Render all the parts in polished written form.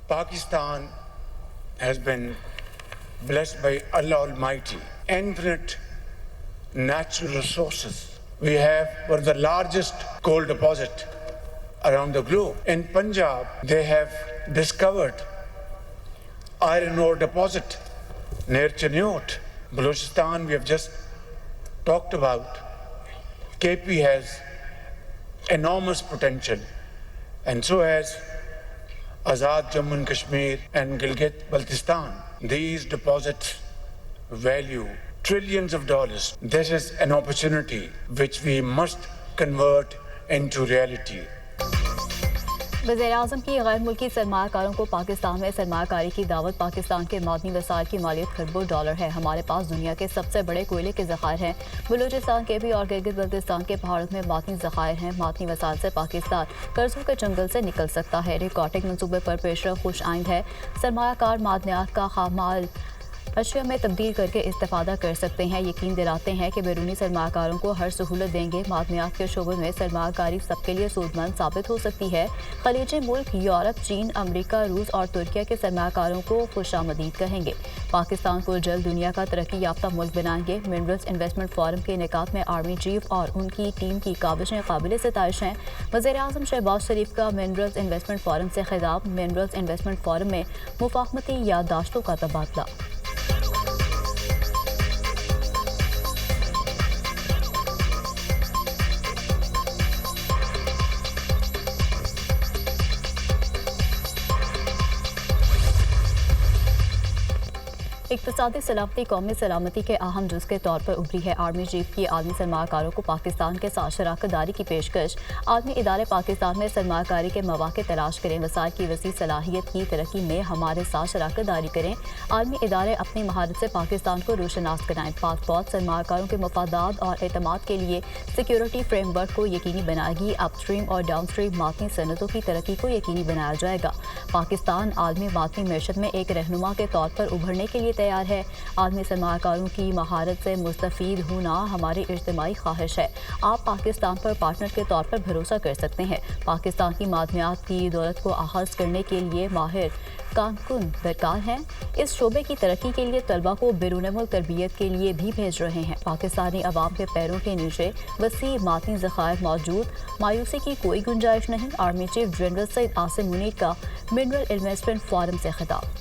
Pakistan has been blessed by Allah Almighty, infinite natural resources. We have one of the largest coal deposit around the globe. In Punjab, they have discovered iron ore deposit near Chaniot. Balochistan, we have just talked about. KP has enormous potential, and so has Azad Jammu and Kashmir and Gilgit-Baltistan. These deposits value trillions of dollars. This is an opportunity which we must convert into reality. वज़ीर-ए-आज़म की गैर मुल्की सरमायाकारों को पाकिस्तान में सरमायाकारी की दावत। पाकिस्तान के मादनी वसाइल की मालियत खरबों डॉलर है। हमारे पास दुनिया के सबसे बड़े कोयले के ज़खायर हैं। बलूचिस्तान के भी और गिलगित बल्तिस्तान के पहाड़ों में मादनी ज़खायर हैं। मादनी वसाइल से पाकिस्तान कर्जों के जंगल से निकल सकता है। रिकॉर्डिंग मनसूबे पर पेशरफ खुश आइंद है। सरमायाकार मादनियात का खामाल अशिया में तब्दील करके इस्तेफादा कर सकते हैं। यकीन दिलाते हैं कि बैरूनी सरमाकारों को हर सहूलत देंगे। मादनियात के शोबे में सरमाकारी सबके लिए सूदमंद साबित हो सकती है। खलीजी मुल्क यूरोप, चीन, अमरीका, रूस और तुर्किया के सरमाकारों को खुशामदीद कहेंगे। पाकिस्तान को जल्द दुनिया का तरक्की याफ्ता मुल्क बनाएंगे। मिनरल्स इन्वेस्टमेंट फोरम के इनेकाद में आर्मी चीफ और उनकी टीम की काबिशें काबिल सिताइश हैं। वज़ीर-ए-आज़म शहबाज शरीफ का मिनरल्स इन्वेस्टमेंट फोरम से खिताब। मिनरल्स इन्वेस्टमेंट फोरम में मुफाहमती याददाश्तों का तबादला। इक़्तिसादी सलामती कौमी सलामती के अहम जुज़ के तौर पर उभरी है। आर्मी चीफ की आलमी सरमाकारों को पाकिस्तान के साथ शराकतदारी की पेशकश। आलमी इदारे पाकिस्तान में सरमाकारी के मौक़े तलाश करें। वसाइल की वसी सलाहियत की तरक्की में हमारे साथ शराकतदारी करें। आलमी इदारे अपनी महारत से पाकिस्तान को रोशनास कराएँ। पाक फौज सरमाकारों के मफादात और एतमाद के लिए सिक्योरिटी फ्रेमवर्क को यकीनी बनाएगी। अपस्ट्रीम और डाउन स्ट्रीम मादनी सनतों की तरक्की को यकीनी बनाया जाएगा। पाकिस्तान आलमी मादनी मैशत में एक रहनुमा के तौर पर उभरने के लिए तैयार है। आलमी सरमाकारों की महारत से मुस्तफीद होना हमारी इज्तिमाई ख्वाहिश है। आप पाकिस्तान पर पार्टनर के तौर पर भरोसा कर सकते हैं। पाकिस्तान की मादनियात की दौलत को अखाज़ करने के लिए माहिर कारकुन दरकार हैं। इस शोबे की तरक्की के लिए तलबा को बैरून मुल्क तरबियत के लिए भी भेज रहे हैं। पाकिस्तानी अवाम के पैरों के नीचे वसी मादनी ज़खायर मौजूद, मायूसी की कोई गुंजाइश नहीं। Army chief general Syed Asim Munir का मिनरल इन्वेस्टमेंट फोरम से खिताब।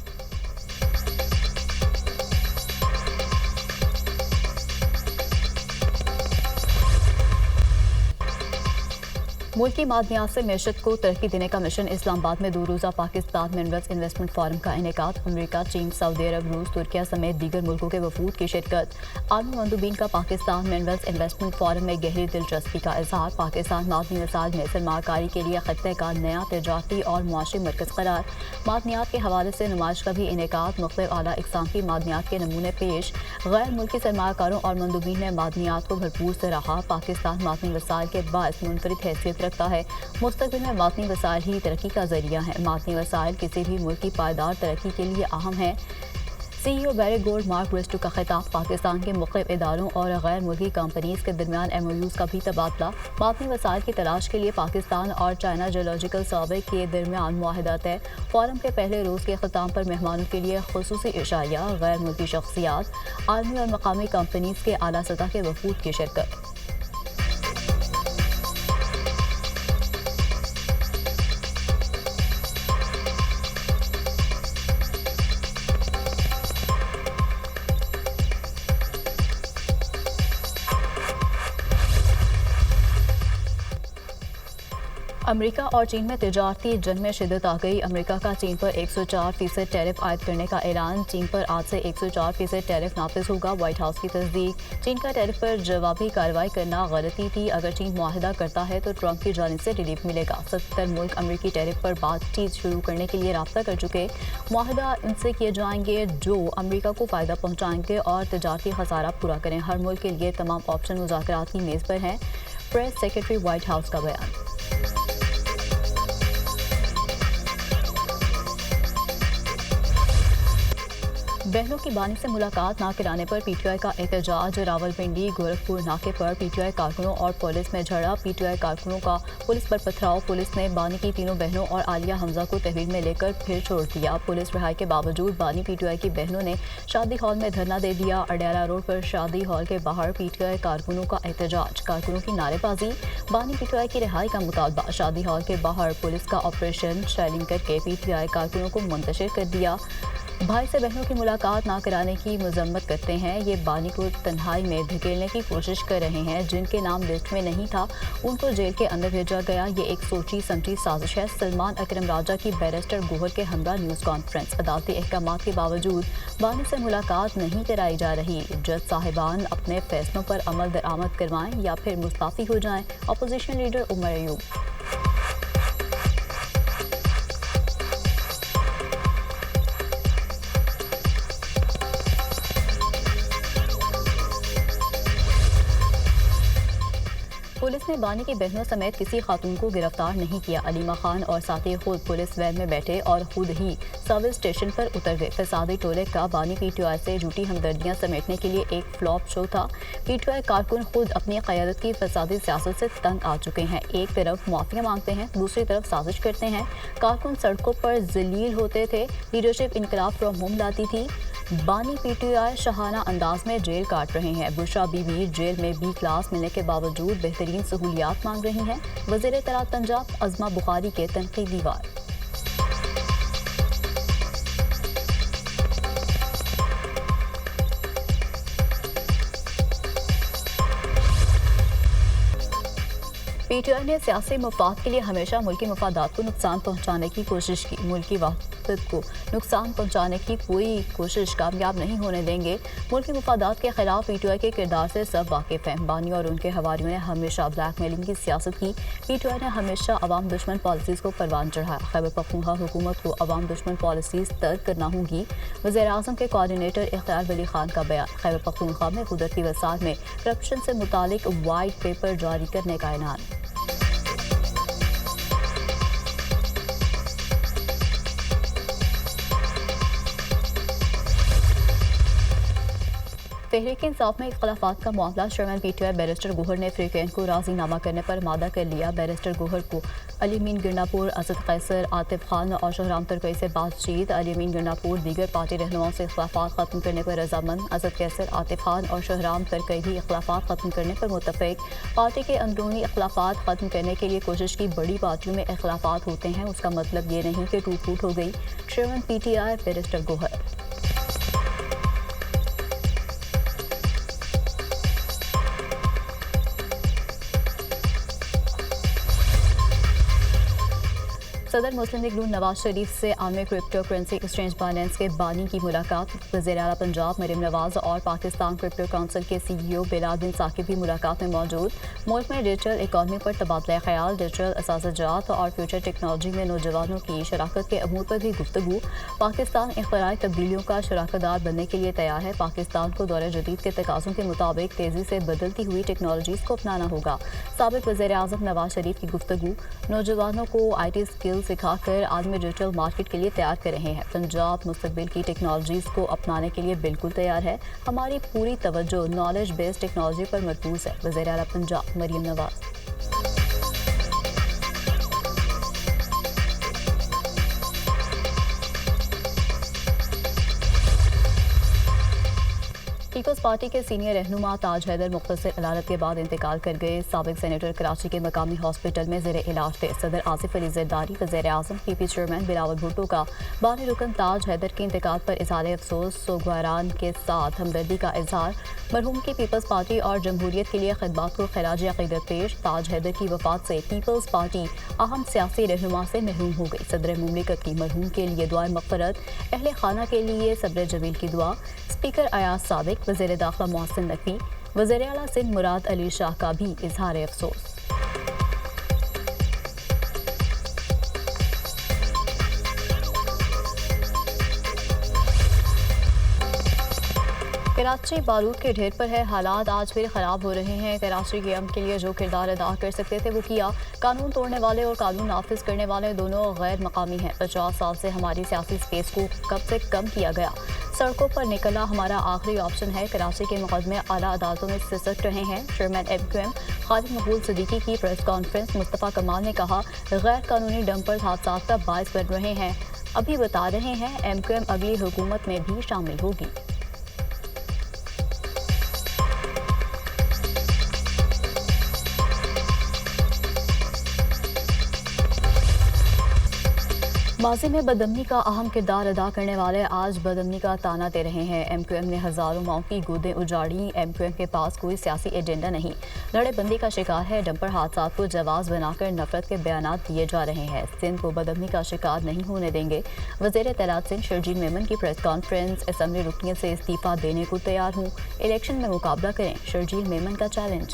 मुल्क की मादनियात से मैशत को तरक्की देने का मिशन। इस्लामाबाद में 2 रोज़ा पाकिस्तान मिनरल्स इन्वेस्टमेंट फोरम का इनेकाद। अमरीका, चीन, सऊदी अरब, रूस, तुर्किया समेत दीगर मुल्कों के वफूद की शिरकत। आलमी मंदूबीन का पाकिस्तान मिनरल्स इन्वेस्टमेंट फोरम में गहरी दिलचस्पी का इजहार। पाकिस्तान मादनी वसाइल में सरमाकारी के लिए खत्ते का नया तजारती और मुआशी मरकज़ करार। मादनियात के हवाले से नुमाइश का भी इनेकाद। मुख्तलिफ आला इक़साम की मादनियात के नमूने पेश। गैर मुल्की सरमाकारों और मंदूबीन ने मादनियात को भरपूर सराहा। पाकिस्तान मादनी वसाइल के बायस मुनफरिद हैसियत रखता है। मुस्तक़बिल में मादनी वसाइल ही तरक्की का जरिया है। मादनी वसाइल किसी भी मुल्क की पायदार तरक्की के लिए अहम है। CEO barrack gold mark resto का खिताब। पाकिस्तान के मुख्तलिफ इदारों और गैर मुल्की कंपनीज के दरमियान MOUs का भी तबादला। मादनी वसाइल की तलाश के लिए पाकिस्तान और चाइना जियोलॉजिकल सर्वे के दरमियान मुआहदा तय। फोरम के पहले रोज़ के ख़िताम पर मेहमानों के लिए ख़ुसूसी इशारिया। गैर मुल्की शख्सियात, आलमी और मकामी कंपनीज के आला सतह के वफूद की शिरकत। अमेरिका और चीन में तिजारती जंग में शिद्दत आ गई। अमेरिका का चीन पर 104% टैरिफ आयद करने का ऐलान। चीन पर आज से 104% टैरिफ नाफिज होगा। व्हाइट हाउस की तस्दीक। चीन का टैरिफ पर जवाबी कार्रवाई करना गलती थी। अगर चीन मुआहदा करता है तो ट्रंप की जानिब से रिलीफ मिलेगा। 70 मुल्क अमेरिकी टैरिफ पर बातचीत शुरू करने के लिए राब्ता कर चुके। मुआहदा इनसे किए जाएंगे जो अमेरिका को फ़ायदा पहुँचाएंगे और तजारती खसारा पूरा करें। हर मुल्क के लिए तमाम ऑप्शन मुज़ाकरात की मेज़ पर हैं। प्रेस सेक्रेटरी व्हाइट हाउस का बयान। बहनों की बानी से मुलाकात ना कराने पर पीटीआई का एहतजाज। रावलपिंडी गोरखपुर नाके पर पीटीआई कारकुनों और पुलिस में झड़प। पीटीआई कारकुनों का पुलिस पर पथराव। पुलिस ने बानी की तीनों बहनों और आलिया हमजा को तहवील में लेकर फिर छोड़ दिया। पुलिस रिहाई के बावजूद बानी पीटीआई की बहनों ने शादी हॉल में धरना दे दिया। अडयाला रोड पर शादी हॉल के बाहर पीटीआई कारकुनों का एहतजाज। कारकुनों की नारेबाजी, बानी पीटीआई की रिहाई का मुतालबा। शादी हॉल के बाहर पुलिस का ऑपरेशन शेलिंग करके पीटीआई कारकुनों को मुंतशिर कर दिया। भाई से बहनों की मुलाकात ना कराने की मजम्मत करते हैं। ये बानी को तन्हाई में धकेलने की कोशिश कर रहे हैं। जिनके नाम लिस्ट में नहीं था उनको जेल के अंदर भेजा गया। ये एक सोची समझी साजिश है। सलमान अकरम राजा की बैरिस्टर गोहर के हमरा न्यूज़ कॉन्फ्रेंस। अदालती अहकामात के बावजूद बानी से मुलाकात नहीं कराई जा रही। जज साहिबान अपने फैसलों पर अमल दरामद करवाएं या फिर मुस्तफी हो जाएं। Opposition leader Omar Ayub. Police ने बानी की बहनों समेत किसी खातून को गिरफ्तार नहीं किया। अलीमा खान और साथी खुद पुलिस वैन में बैठे और खुद ही सर्विस स्टेशन पर उतर गए। फसादी टोले का बानी पीटीआई से झूठी हमदर्दियां समेटने के लिए एक फ्लॉप शो था। पीटीआई कारकुन खुद अपनी क़यादत की फसादी सियासत से तंग आ चुके हैं। एक तरफ मुआफ़िया मांगते हैं, दूसरी तरफ साजिश करते हैं। कारकुन सड़कों पर जलील होते थे। लीडरशिप इनकलाब फ्रॉम होम लाती थी। बानी पीटीआई शहाना अंदाज में जेल काट रहे हैं। बुशरा बीबी जेल में बी क्लास मिलने के बावजूद बेहतरीन सहूलियात मांग रही हैं। वज़ीर इत्तलात पंजाब अज़मा बुखारी के तनकीदी वार। पीटीआई ने सियासी मफाद के लिए हमेशा मुल्की मफादात को नुकसान पहुंचाने की कोशिश की। मुल्की वहदत को नुकसान पहुंचाने की कोई कोशिश कामयाब नहीं होने देंगे। मुल्की मफादात के खिलाफ पीटीआई के किरदार से सब वाकिफ हैं। बानी और उनके हवारियों ने हमेशा ब्लैकमेलिंग की सियासत की। पीटीआई ने हमेशा अवाम दुश्मन पॉलिसीज़ को परवान चढ़ाया। खैबर पख्तूनख्वा हुकूमत को अवाम दुश्मन पॉलिसीज़ तर्क करना होंगी। वज़ीर आज़म के कोऑर्डिनेटर इख्तियार वली खान का बयान। खैबर पख्तूनख्वा में कुदरती वसाइल में करप्शन से मुतालिक वाइट पेपर जारी करने का ऐलान। तहरीक इंसाफ में इख्तलाफात का मामला। चेयरमैन पीटीआई बैरिस्टर गोहर ने फ्रीक्वेंट को राजीनामा करने पर मादा कर लिया। बैरिस्टर गोहर को अली अमीन गिरनापुर, असद कैसर, आतिफ खान और शहराम तरकई से बातचीत। अली अमीन गिरनापुर दीगर पार्टी रहनुमाओं से इख्तलाफात खत्म करने पर रजामंद। असद कैसर, आतिफ खान और शहराम तरकई भी इख्तलाफात खत्म करने पर मुत्तफिक। पार्टी के अंदरूनी इख्तलाफात खत्म करने के लिए कोशिश की। बड़ी पार्टियों में इख्तलाफात होते हैं, उसका मतलब ये नहीं कि टूट फूट हो गई। Chairman PTI barrister Gohar. सदर मुस्लिम लीग नून नवाज शरीफ से आलमी क्रिप्टो करेंसी एक्सचेंज बाइनेंस के बानी की मुलाकात। वज़ीर आला पंजाब मरीम नवाज और पाकिस्तान क्रिप्टो काउंसिल के सीईओ बिलाल बिन साकिब भी मुलाकात में मौजूद। मुल्क में डिजिटल इकॉनमी पर तबादला ख्याल, डिजिटल असासजात और फ्यूचर टेक्नोलॉजी में नौजवानों की शराकत के अमूर पर भी गुफ्तगू। पाकिस्तान इख्तिराई तब्दीलियों का शराकतदार बनने के लिए तैयार है। पाकिस्तान को दौर जदीद के तकाज़ों के मुताबिक तेज़ी से बदलती हुई टेक्नोलॉजीज़ को अपनाना होगा। साबिक वज़ीर आज़म नवाज शरीफ की गुफ्तगू। नौजवानों को IT स्किल सिखाकर आलमी डिजिटल मार्केट के लिए तैयार कर रहे हैं। पंजाब मुस्तकबिल की टेक्नोलॉजीज़ को अपनाने के लिए बिल्कुल तैयार है। हमारी पूरी तवज्जो नॉलेज बेस्ड टेक्नोलॉजी पर मरकूज़ है। वज़ीर आला पंजाब मरीम नवाज। पीपल्स पार्टी के सीनियर रहनुमा ताज हैदर मुख्तसर अदालत के बाद इंतकाल कर गए। साबिक सेनेटर कराची के मकामी हॉस्पिटल में ज़ेरे इलाज थे। सदर आसिफ अली ज़रदारी, वज़ीर आज़म, PP चेयरमैन बिलावल भुट्टो का बानी रुकन ताज हैदर के इंतकाल पर इज़हार अफसोस। सोगवारान के साथ हमदर्दी का इजहार। मरहूम की पीपल्स पार्टी और जमहूरियत के लिए खिदमत को खिराज अक़ीदत पेश। ताज हैदर की वफ़ात से पीपल्स पार्टी अहम सियासी रहनुमा से महरूम हो गई। सदर मुमलिकत की मरहूम के लिए दुआ मग़फ़िरत, अहले खाना के लिए सब्र जमील की दुआ। स्पीकर अयाज सादिक, वज़ीर दाखिला मोहसिन नकवी, वज़ीर आला सिंध मुराद अली शाह का भी इजहार अफसोस। कराची बारूद के ढेर पर है, हालात आज फिर खराब हो रहे हैं। कराची के अमन के लिए जो किरदार अदा कर सकते थे वो किया। कानून तोड़ने वाले और कानून नाफिज करने वाले दोनों गैर मकामी हैं। 50 साल से हमारी सियासी स्पेस को कब से कम किया गया। सड़कों पर निकलना हमारा आखिरी ऑप्शन है। कराची के मुकदमे आला अदालतों में सिसक रहे हैं। चेयरमैन MQM खालिद मकबूल सिद्दीकी की प्रेस कॉन्फ्रेंस। मुस्तफ़ा कमाल ने कहा, गैर कानूनी डंपर्स हादसा का बायस बन रहे हैं। अभी बता रहे हैं MQM अगली हुकूमत में भी शामिल होगी। माजी में बदअमनी का अहम किरदार अदा करने वाले आज बदअमनी का ताना दे रहे हैं। MQM ने हजारों माओं की गोदें उजाड़ी। MQM के पास कोई सियासी एजेंडा नहीं, लड़ेबंदी का शिकार है। डंपर हादसा को जवाब बनाकर नफरत के बयानात दिए जा रहे हैं। सिंध को बदअमनी का शिकार नहीं होने देंगे। वज़ीर इत्तलात सिंह शर्जील मेमन की प्रेस कॉन्फ्रेंस। असम्बली रुकनियत से इस्तीफा देने को तैयार हूँ, इलेक्शन में मुकाबला करें, शर्जील मेमन का चैलेंज।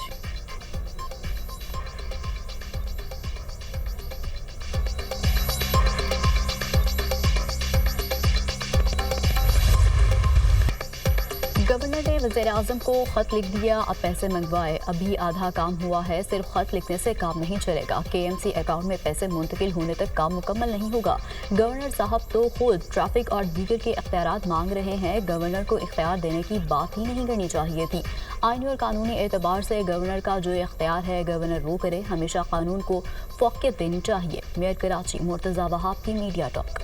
गवर्नर ने वज़ीर-ए-आज़म को खत लिख दिया, अब पैसे मंगवाए। अभी आधा काम हुआ है, सिर्फ खत लिखने से काम नहीं चलेगा। KMC अकाउंट में पैसे मुंतकिल होने तक काम मुकम्मल नहीं होगा। गवर्नर साहब तो खुद ट्रैफिक और दीगर के इख्तियारात मांग रहे हैं। गवर्नर को इख्तियार देने की बात ही नहीं करनी चाहिए थी। आईनी और कानूनी एतबार से गवर्नर का जो इख्तियार है गवर्नर वो करे। हमेशा कानून को फौकियत देनी चाहिए। मेयर कराची मुर्तज़ा वहाब की मीडिया टॉक।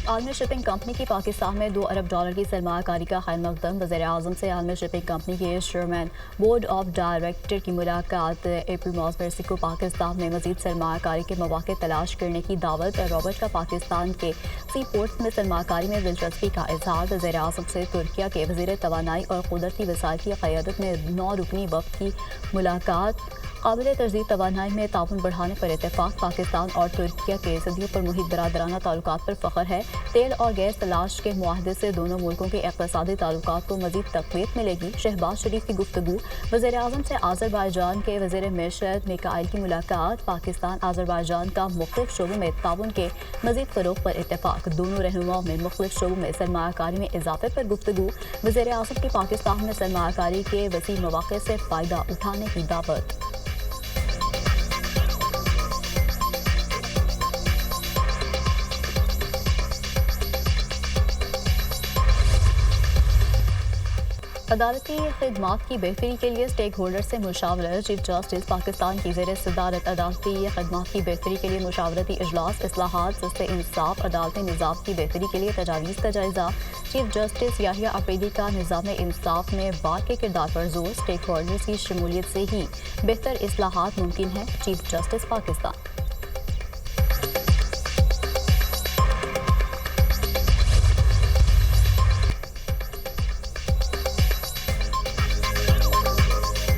आलमी शिपिंग कंपनी की पाकिस्तान में $2 अरब की सरमायाकारी का खैर मकदम। वज़ीर-ए-आज़म से आलमी शिपिंग कंपनी के चेयरमैन बोर्ड ऑफ डायरेक्टर की मुलाकात। अप्रैल मार्च को पाकिस्तान में मज़ीद सरमायाकारी के मौके तलाश करने की दावत। रॉबर्ट का पाकिस्तान के सी पोर्ट्स में सरमायाकारी में दिलचस्पी का इजहार। वज़ीर-ए-आज़म से तुर्किया के वज़ीर तवानाई और कुदरती वसाइल की क़यादत में 9 रुकनी वफ़द की मुलाकात। काबिल तजदीद तवानाई में ताउन बढ़ाने पर इत्तेफाक। पाकिस्तान और तुर्किया के सदियों पर मुहित बरादराना ताल्लुकात पर फ़ख्र है। तेल और गैस तलाश के मुआहदे से दोनों मुल्कों के इक़्तिसादी ताल्लुकात को मज़ीद तक़वीत मिलेगी। शहबाज शरीफ की गुफ्तगू। वज़ीर-ए-आज़म से आज़रबाईजान के वज़ीर मईशत मिकाइल की मुलाकात। पाकिस्तान आज़रबाईजान का मुख्तलिफ शोबों में ताउन के मज़ीद फ़रोग़ पर इत्तेफाक। दोनों रहनुमाओं में मुख्तलिफ शोबों में सरमायाकारी में इजाफे पर गुफ्तगू। वज़ीर-ए-आज़म की पाकिस्तान में सरमायाकारी के वसी मौक़े से फ़ायदा उठाने की दावत। अदालती खिदमात की बेहतरी के लिए स्टेक होल्डर से मुशावरत। चीफ जस्टिस पाकिस्तान की ज़ेर सदारत अदालती खिदमात की बेहतरी के लिए मुशावरती इजलास। इस्लाहात सस्ते इंसाफ अदालती निज़ाम की बेहतरी के लिए तजावीज़ का जायज़ा। चीफ जस्टिस याहिया आफरीदी का निज़ाम इंसाफ में बार के किरदार पर जोर। स्टेक होल्डर्स की शमूलियत से ही बेहतर इस्लाहात मुमकिन है। Chief justice Pakistan.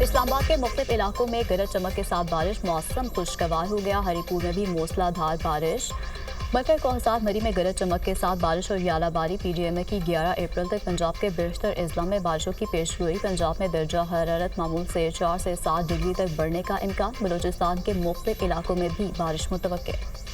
इस्लामाबाद के मुख्तलिफ इलाकों में गरज चमक के साथ बारिश। मौसम खुशगवार हो गया। हरीपुर में भी मूसलाधार बारिश। मकर कोहसार मरी में गरज चमक के साथ बारिश और यालाबारी। PDMA की 11 अप्रैल तक पंजाब के बेशतर अजला में बारिशों की पेशगोई। पंजाब में दर्जा हरारत मामूल से 4 से 7 डिग्री तक बढ़ने का इम्कान। बलूचिस्तान के मुख्तलिफ इलाकों में भी बारिश मुतवक्के।